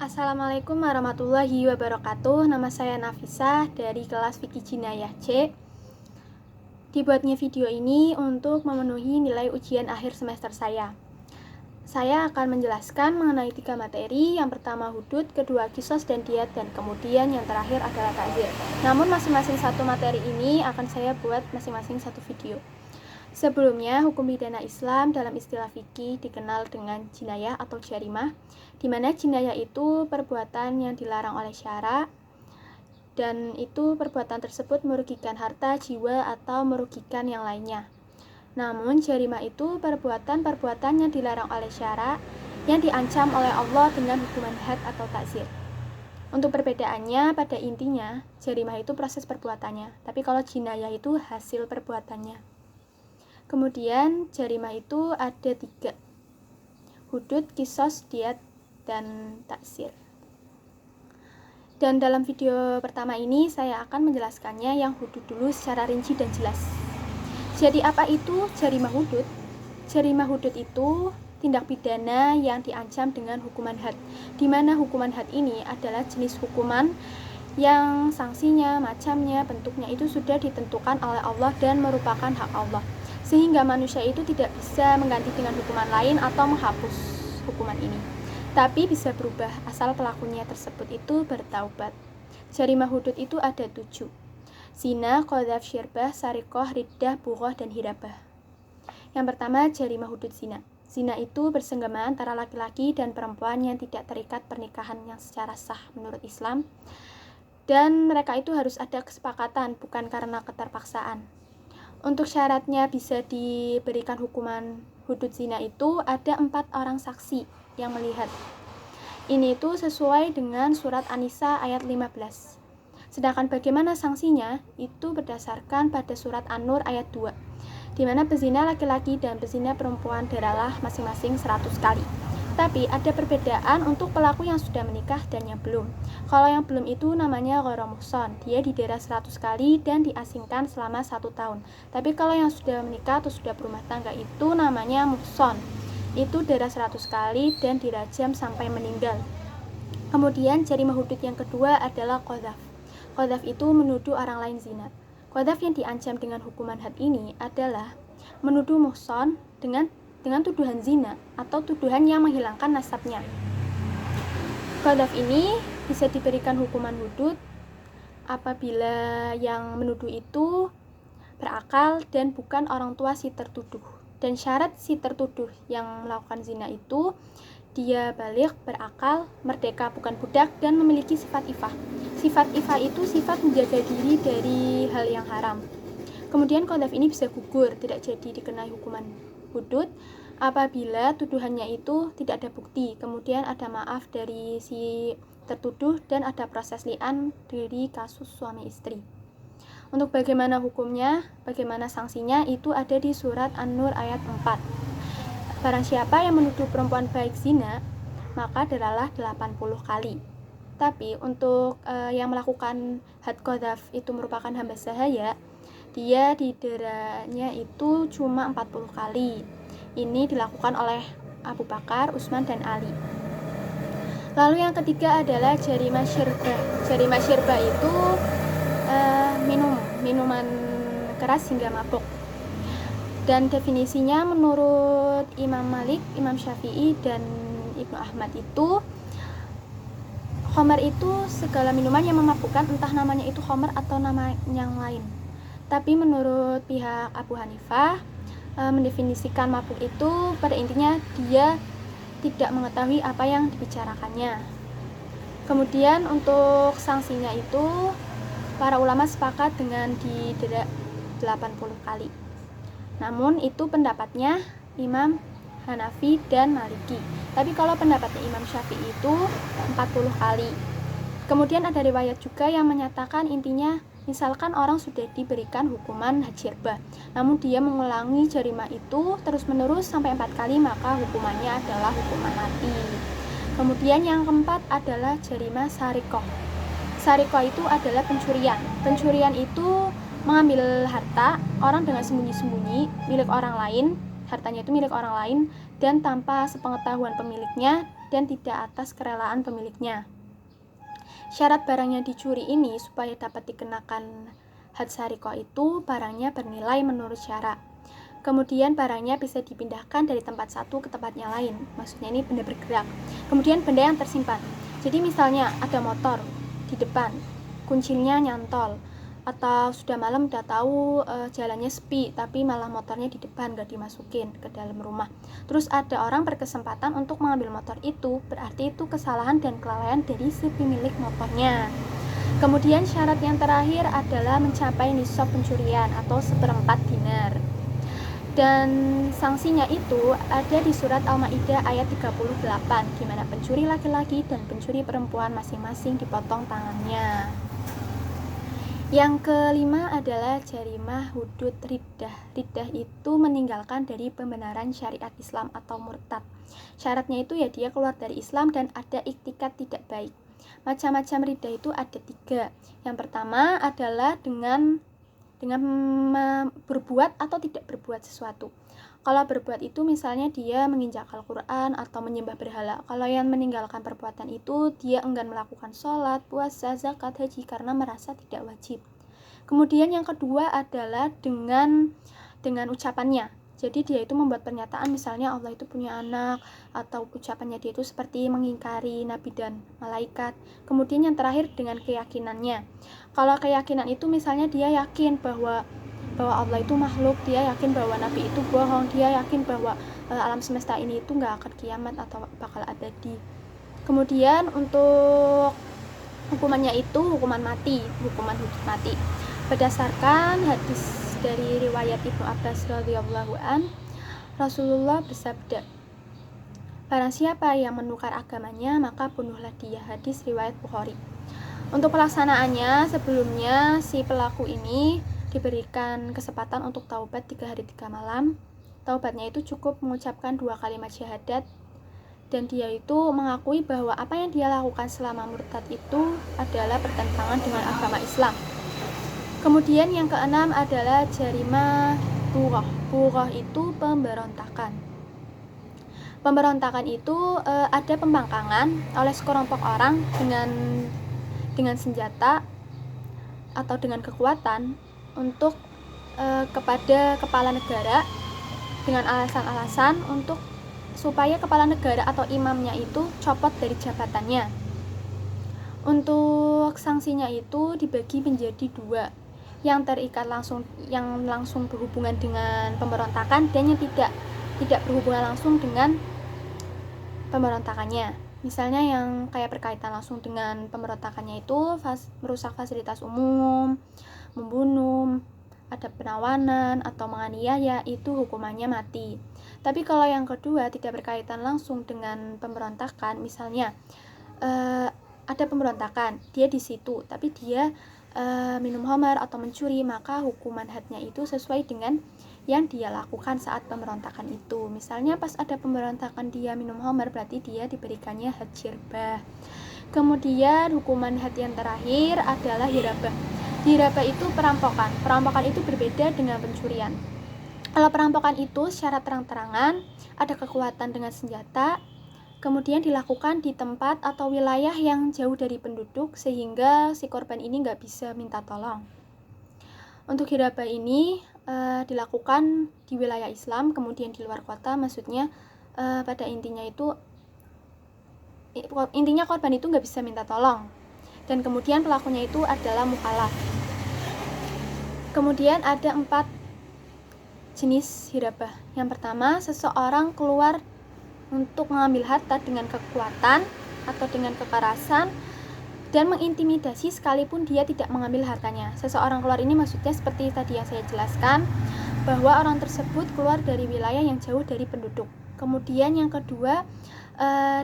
Assalamualaikum warahmatullahi wabarakatuh. Nama saya Nafisa dari kelas Fikih Jinayah C. Dibuatnya video ini untuk memenuhi nilai ujian akhir semester saya. Saya akan menjelaskan mengenai 3 materi. Yang pertama hudud, kedua kisos dan diat, dan kemudian yang terakhir adalah takzir. Namun masing-masing satu materi ini akan saya buat masing-masing satu video. Sebelumnya, hukum pidana Islam dalam istilah fikih dikenal dengan jinayah atau jarimah, di mana jinayah itu perbuatan yang dilarang oleh syara, dan itu perbuatan tersebut merugikan harta, jiwa, atau merugikan yang lainnya. Namun, jarimah itu perbuatan yang dilarang oleh syara, yang diancam oleh Allah dengan hukuman had atau takzir. Untuk perbedaannya, pada intinya, jarimah itu proses perbuatannya, tapi kalau jinayah itu hasil perbuatannya. Kemudian jarimah itu ada 3, hudud, kisos, diat, dan taksir. Dan dalam video pertama ini saya akan menjelaskannya yang hudud dulu secara rinci dan jelas. Jadi apa itu jarimah hudud? Jarimah hudud itu tindak pidana yang diancam dengan hukuman had, di mana hukuman had ini adalah jenis hukuman yang sanksinya, macamnya, bentuknya itu sudah ditentukan oleh Allah dan merupakan hak Allah, sehingga manusia itu tidak bisa mengganti dengan hukuman lain atau menghapus hukuman ini, tapi bisa berubah asal pelakunya tersebut itu bertaubat. Jarimah hudud itu ada 7: zina, qadzaf, syirbah, sarikoh, riddah, bughoh, dan hirabah. Yang pertama, jarimah hudud zina. Zina itu bersenggama antara laki-laki dan perempuan yang tidak terikat pernikahan yang secara sah menurut Islam, dan mereka itu harus ada kesepakatan, bukan karena keterpaksaan. Untuk syaratnya bisa diberikan hukuman hudud zina itu ada 4 orang saksi yang melihat. Ini itu sesuai dengan surat An-Nisa ayat 15. Sedangkan bagaimana sanksinya itu berdasarkan pada surat An-Nur ayat 2, di mana pezina laki-laki dan pezina perempuan deralah masing-masing 100 kali. Tapi ada perbedaan untuk pelaku yang sudah menikah dan yang belum. Kalau yang belum itu namanya ghairu muhsan, dia didera 100 kali dan diasingkan selama 1 tahun. Tapi kalau yang sudah menikah atau sudah berumah tangga itu namanya muhsan, itu dera 100 kali dan dirajam sampai meninggal. Kemudian jarimah hudud yang kedua adalah qadzaf. Qadzaf itu menuduh orang lain zina. Qadzaf yang diancam dengan hukuman had ini adalah menuduh muhsan dengan tuduhan zina atau tuduhan yang menghilangkan nasabnya. Qadzaf ini bisa diberikan hukuman hudud apabila yang menuduh itu berakal dan bukan orang tua si tertuduh. Dan syarat si tertuduh yang melakukan zina itu dia baligh, berakal, merdeka bukan budak, dan memiliki sifat ifah. Sifat ifah itu sifat menjaga diri dari hal yang haram. Kemudian qadzaf ini bisa gugur, tidak jadi dikenai hukuman hudud apabila tuduhannya itu tidak ada bukti, kemudian ada maaf dari si tertuduh, dan ada proses li'an dari kasus suami istri. Untuk bagaimana hukumnya, bagaimana sanksinya itu ada di surat An-Nur ayat 4. Barang siapa yang menuduh perempuan baik zina, maka deralah 80 kali. Tapi untuk yang melakukan had qadzaf itu merupakan hamba sahaya, dia dideranya itu cuma 40 kali. Ini dilakukan oleh Abu Bakar, Utsman, dan Ali. Lalu yang ketiga adalah jarimah syirbah. Jarimah syirbah itu minuman keras hingga mabuk. Dan definisinya menurut Imam Malik, Imam Syafi'i, dan Ibnu Ahmad itu khamar itu segala minuman yang memabukkan, entah namanya itu khamar atau nama yang lain. Tapi menurut pihak Abu Hanifah, mendefinisikan mabuk itu pada intinya dia tidak mengetahui apa yang dibicarakannya. Kemudian untuk sanksinya itu para ulama sepakat dengan didera 80 kali. Namun itu pendapatnya Imam Hanafi dan Maliki. Tapi kalau pendapatnya Imam Syafi'i itu 40 kali. Kemudian ada riwayat juga yang menyatakan intinya misalkan orang sudah diberikan hukuman had syirbah, namun dia mengulangi jarimah itu terus-menerus sampai 4 kali, maka hukumannya adalah hukuman mati. Kemudian yang keempat adalah jarimah sarikoh. Sarikoh itu adalah pencurian. Pencurian itu mengambil harta orang dengan sembunyi-sembunyi milik orang lain, hartanya itu milik orang lain, dan tanpa sepengetahuan pemiliknya dan tidak atas kerelaan pemiliknya. Syarat barang yang dicuri ini supaya dapat dikenakan had syariqah itu barangnya bernilai menurut syarat. Kemudian barangnya bisa dipindahkan dari tempat satu ke tempatnya lain. Maksudnya ini benda bergerak. Kemudian benda yang tersimpan. Jadi misalnya ada motor di depan, kuncinya nyantol, atau sudah malam udah tahu jalannya sepi, tapi malah motornya di depan gak dimasukin ke dalam rumah. Terus ada orang berkesempatan untuk mengambil motor itu, berarti itu kesalahan dan kelalaian dari si pemilik motornya. Kemudian syarat yang terakhir adalah mencapai nisab pencurian atau 1/4 dinar. Dan sanksinya itu ada di surat Al-Maidah ayat 38, di mana pencuri laki-laki dan pencuri perempuan masing-masing dipotong tangannya. Yang kelima adalah jarimah hudud riddah. Riddah itu meninggalkan dari pembenaran syariat Islam atau murtad. Syaratnya itu ya dia keluar dari Islam dan ada iktikad tidak baik. Macam-macam riddah itu ada 3. Yang pertama adalah dengan berbuat atau tidak berbuat sesuatu. Kalau berbuat itu misalnya dia menginjak Al-Quran atau menyembah berhala. Kalau yang meninggalkan perbuatan itu dia enggan melakukan sholat, puasa, zakat, haji karena merasa tidak wajib. Kemudian yang kedua adalah dengan ucapannya. Jadi dia itu membuat pernyataan misalnya Allah itu punya anak, atau ucapannya dia itu seperti mengingkari nabi dan malaikat. Kemudian yang terakhir dengan keyakinannya. Kalau keyakinan itu misalnya dia yakin bahwa Allah itu makhluk, dia yakin bahwa nabi itu bohong, dia yakin bahwa alam semesta ini itu gak akan kiamat atau bakal abadi. Kemudian untuk hukumannya itu hukuman hudud mati. Berdasarkan hadis dari riwayat Ibnu Abbas radhiyallahu an, Rasulullah bersabda, barang siapa yang menukar agamanya maka bunuhlah dia. Hadis riwayat Bukhari. Untuk pelaksanaannya, sebelumnya si pelaku ini diberikan kesempatan untuk taubat 3 hari 3 malam. Taubatnya itu cukup mengucapkan 2 kalimat syahadat, dan dia itu mengakui bahwa apa yang dia lakukan selama murtad itu adalah bertentangan dengan agama Islam. Kemudian yang keenam adalah jarimah bughah. Bughah itu pemberontakan. Pemberontakan itu ada pembangkangan oleh sekelompok orang dengan senjata atau dengan kekuatan untuk kepada kepala negara dengan alasan-alasan untuk supaya kepala negara atau imamnya itu copot dari jabatannya. Untuk sanksinya itu dibagi menjadi 2. Yang terikat yang langsung berhubungan dengan pemberontakan dan yang tidak berhubungan langsung dengan pemberontakannya. Misalnya yang kayak berkaitan langsung dengan pemberontakannya itu merusak fasilitas umum, membunuh, ada penawanan atau menganiaya, itu hukumannya mati. Tapi kalau yang kedua tidak berkaitan langsung dengan pemberontakan, misalnya ada pemberontakan, dia di situ tapi dia minum khamar atau mencuri, maka hukuman hadnya itu sesuai dengan yang dia lakukan saat pemberontakan itu. Misalnya pas ada pemberontakan dia minum khamar, berarti dia diberikannya had jirbah. Kemudian hukuman had yang terakhir adalah hirabah. Hirabah itu perampokan. Perampokan itu berbeda dengan pencurian. Kalau perampokan itu syarat terang-terangan, ada kekuatan dengan senjata, kemudian dilakukan di tempat atau wilayah yang jauh dari penduduk sehingga si korban ini nggak bisa minta tolong. Untuk hirabah ini dilakukan di wilayah Islam, kemudian di luar kota, maksudnya pada intinya korban itu nggak bisa minta tolong, dan kemudian pelakunya itu adalah mukallaf. Kemudian ada 4 jenis hirabah. Yang pertama, seseorang keluar untuk mengambil harta dengan kekuatan atau dengan kekerasan dan mengintimidasi sekalipun dia tidak mengambil hartanya. Seseorang keluar ini maksudnya seperti tadi yang saya jelaskan, bahwa orang tersebut keluar dari wilayah yang jauh dari penduduk. Kemudian yang kedua,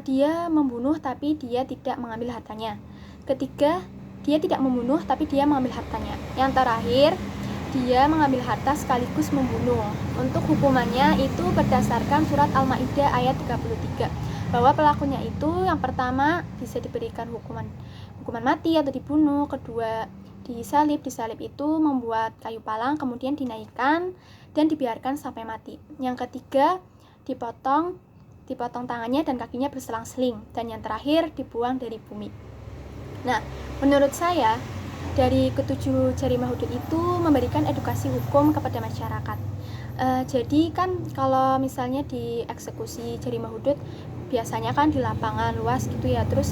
dia membunuh tapi dia tidak mengambil hartanya. Ketiga, dia tidak membunuh tapi dia mengambil hartanya. Yang terakhir, dia mengambil harta sekaligus membunuh. Untuk hukumannya itu berdasarkan surat Al-Maidah ayat 33, bahwa pelakunya itu yang pertama bisa diberikan hukuman mati atau dibunuh, kedua disalib itu membuat kayu palang kemudian dinaikkan dan dibiarkan sampai mati. Yang ketiga dipotong dipotong tangannya dan kakinya berselang-seling, dan yang terakhir dibuang dari bumi. Nah, menurut saya dari ketujuh jarima hudud itu memberikan edukasi hukum kepada masyarakat. Jadi kan kalau misalnya di eksekusi jarima hudud biasanya kan di lapangan luas gitu ya, terus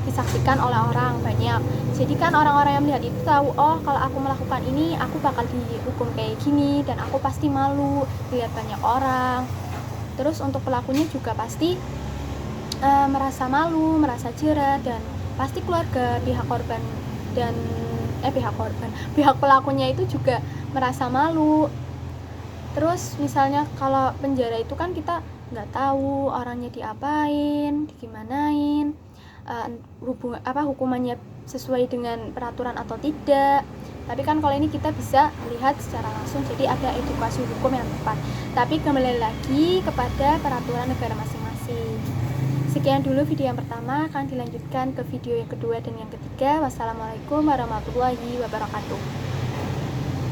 disaksikan oleh orang banyak. Jadi kan orang-orang yang melihat itu tahu, oh kalau aku melakukan ini aku bakal dihukum kayak gini dan aku pasti malu dilihat banyak orang. Terus untuk pelakunya juga pasti merasa malu, merasa jera, dan pasti keluarga pihak korban dan pihak pelakunya itu juga merasa malu. Terus misalnya kalau penjara itu kan kita nggak tahu orangnya diapain, digimanain, hukumannya sesuai dengan peraturan atau tidak. Tapi kan kalau ini kita bisa melihat secara langsung, jadi ada edukasi hukum yang tepat. Tapi kembali lagi kepada peraturan negara masing-masing. Sekian dulu video yang pertama, akan dilanjutkan ke video yang kedua dan yang ketiga. Wassalamualaikum warahmatullahi wabarakatuh.